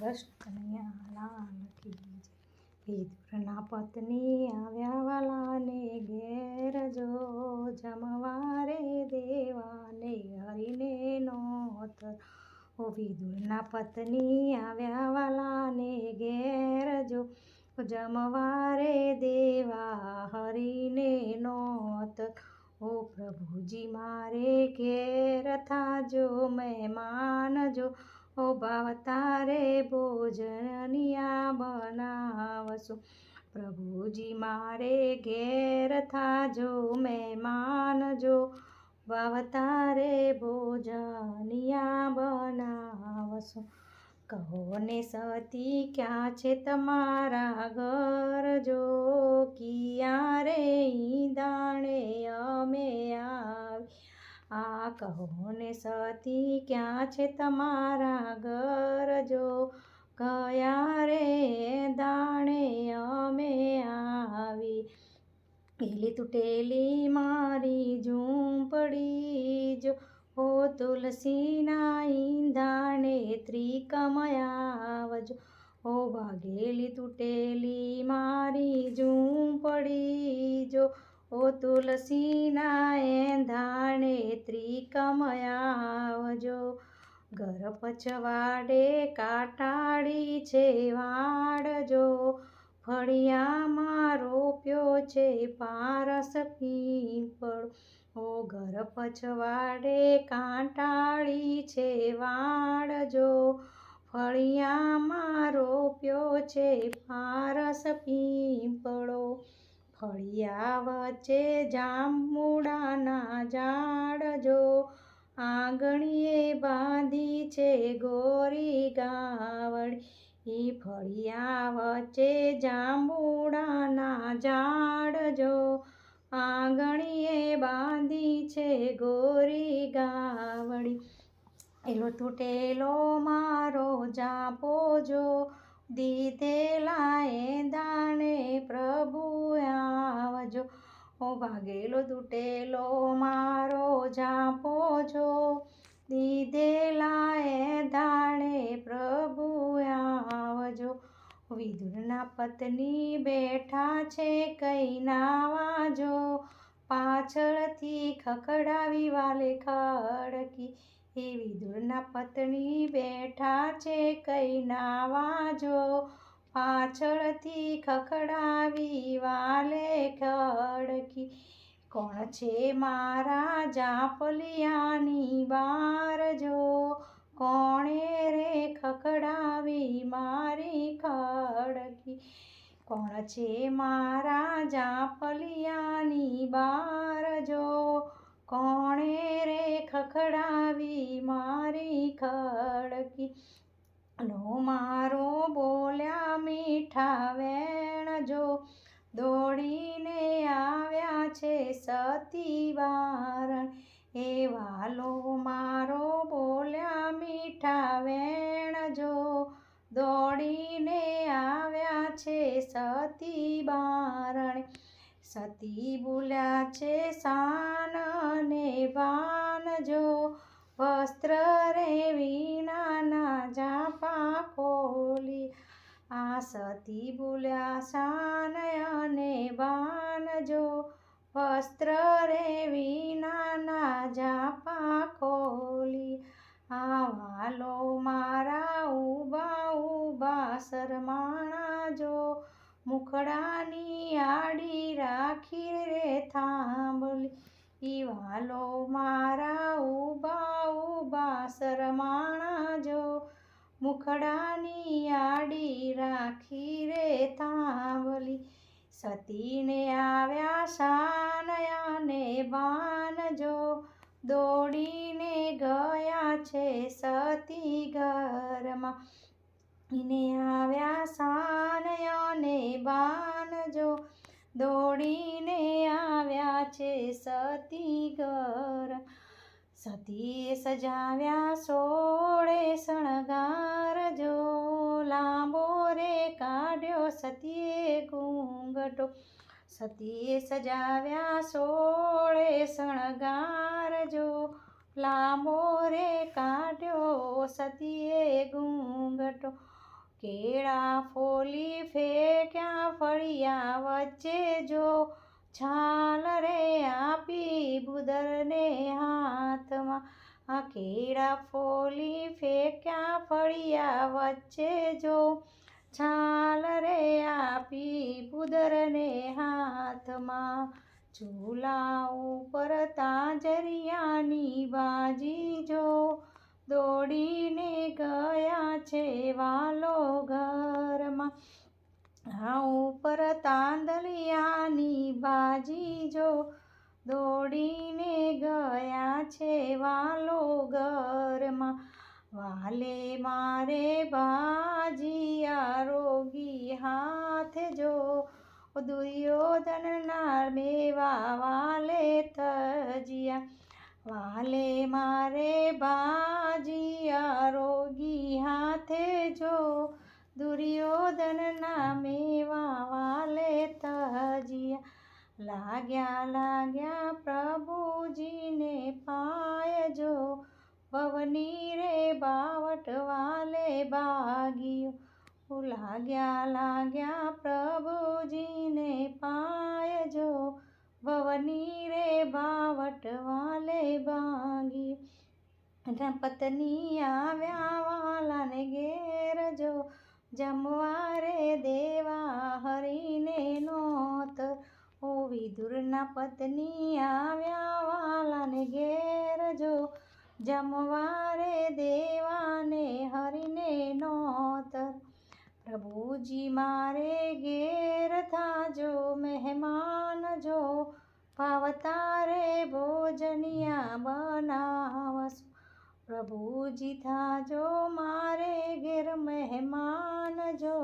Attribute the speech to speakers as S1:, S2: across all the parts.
S1: કૃષ્ણ કનૈયા કી જય. વિદુરના પત્ની આવ્યા વાલાને ઘેર, જો જમવા રે દેવાને હરીને નોત. ઓ વિદુરના પત્ની આવ્યા વાલાને ઘેર, જો જમવા રે દેવા હરીને નોત. ઓ પ્રભુજી મારે ઘેર થાજો મહેમાન, જો ઓ ભાવતા રે ભોજનિયા બનાવશો. પ્રભુજી મારે ઘેર થાજો મહેમાન, જો ભાવતા રે ભોજનિયા બનાવશો. કહો ને સતી ક્યાં છે તમારા ઘર, જો કિયા રે ઈંધાણે અમે આવી. આ કહો ને સતી ક્યાં છે તમારા ઘર, જો કયા રે દાણે અમે આવી. પેલી તૂટેલી મારી ઝૂંપડી, જો ઓ તુલસીના ઈંધાણે ત્રિકમયાવજો. ઓ ભાગેલી તૂટેલી મારી ઝૂંપડી, જો ઓ તુલસીના એંધાણે ત્રિકમયાવજો. ઘર પછવાડે કાટાળી છે વાડજો, ફળિયામાં રોપ્યો છે પારસ પીપળો. ઓ ઘર પછવાડે કાંટાળી છે વાડજો, ફળિયામાં રોપ્યો છે પારસ પીપળો. ફળિયા વચ્ચે જાંબુડાના ઝાડ, જો આંગણીએ બાંધી છે ગોરી ગાવડી. ઈ ફળિયા વચ્ચે જાંબુડાના ઝાડ, જો આંગણીએ બાંધી છે ગોરી ગાવડી. એલો તૂટેલો મારો જાપો, જો દીધેલા એંધાણે પ્રભુ આવજો. ઓ ભાગેલો તૂટેલો મારો જાપો, જો દીધેલા એંધાણે પ્રભુ આવજો. વિદુરના પત્ની બેઠા છે કઈ નાવા, જો પાછળથી ખખડાવી વાલે ખડકી. એ વિદુરના પત્ની બેઠા છે કઈ નાવા, જો પાછળથી ખખડાવી વાલે ખડકી. કોણ છે મારા જાપલિયાની બાર, જો કોણે રે ખખડાવી મારી ખડકી. કોણ છે મારા જાપલિયાની બાર, જો કોણે રે ખખડાવી મારી ખડકી. લો મારો બોલ્યા મીઠા વેણ, જો દોડીને આવ્યા છે સતી વારણ. એ વાલો મારો બોલ્યા મીઠા વેણ, જો દોડીને આવ્યા છે સતી બારણે. સતી બોલ્યા છે શાન અને ભાન, જો વસ્ત્ર રે વીણાના ઝાંપા ખોલી. આ સતી બોલ્યા શાન અને ભાન, જો વસ્ત્ર રે વીણાના ઝાંપા ખોલી. આ વાલો મારા ઊભા ઊભા શરમાણા, જો મુખડાની આડી રાખી રે થાંભલી. ઈ વાલો મારા ઊભા ઊભા શરમાણા, જો મુખડાની આડી રાખી રે થાંભલી. સતીને આવ્યા શાન અને ભાન, જો દોડીને ગયા છે સતી ઘરમાં. એને આવ્યા શાન અને ભાન, જો દોડીને આવ્યા છે સતી ઘર. સતીએ સજાવ્યા સોળે શણગાર, જો લાંબો રે કાઢ્યો સતીએ ઘૂંઘટો. સતીએ સજાવ્યા સોળે શણગાર, જો લાંબો રે કાઢ્યો સતીએ ઘૂંઘટો. કેળા ફોલી ફેંક્યા ફળિયા વચ્ચે જો છાલ રે આપી ભૂદરને હાથમાં. આ કેળા ફોલી ફેંક્યા ફળિયા વચ્ચે જો છાલ રે આપી ભૂદરને હાથમાં. ચૂલા ઉપર તાંજરિયાની બાજી જો દોડીને ગયા છે વાલો ઘરમાં. આ ઉપર તાંદલિયાની બાજી જો દોડીને ગયા છે વાલો ઘરમાં. વાલે મારે ભાજીયા રોગી હાથ જો દુર્યોધનના મેવા વાલે તજિયા. વાલે મારે ભાજીયા રોગી હાથે જો દુર્યોધનના મેવા વાલે તજિયા. લાગ્યા પ્રભુજીને પાય જો ભવની રે બાવટ વાલે ભાગ્યો. લાગ્યા પ્રભુજીને પાય જો ભવની રે બાવટ વાલે ભાગ્યો. પત્ની આવ્યા વાલાને ઘેર જો જમવા રે દેવા હરીને નોતર. ઓ વિદુરના પત્ની આવ્યા વાલાને ઘેર જો જમવા રે દેવાને હરીને નોતર. પ્રભુજી મારે ઘેર થાજો મહેમાન જો ભાવતા રે ભોજનિયા બનાવશું. પ્રભુજી થાજો મારે ઘેર મહેમાન જો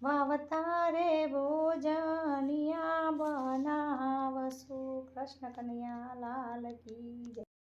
S1: ભાવતા રે ભોજનિયા બનાવશું. કૃષ્ણ કનૈયા લાલ કી જય.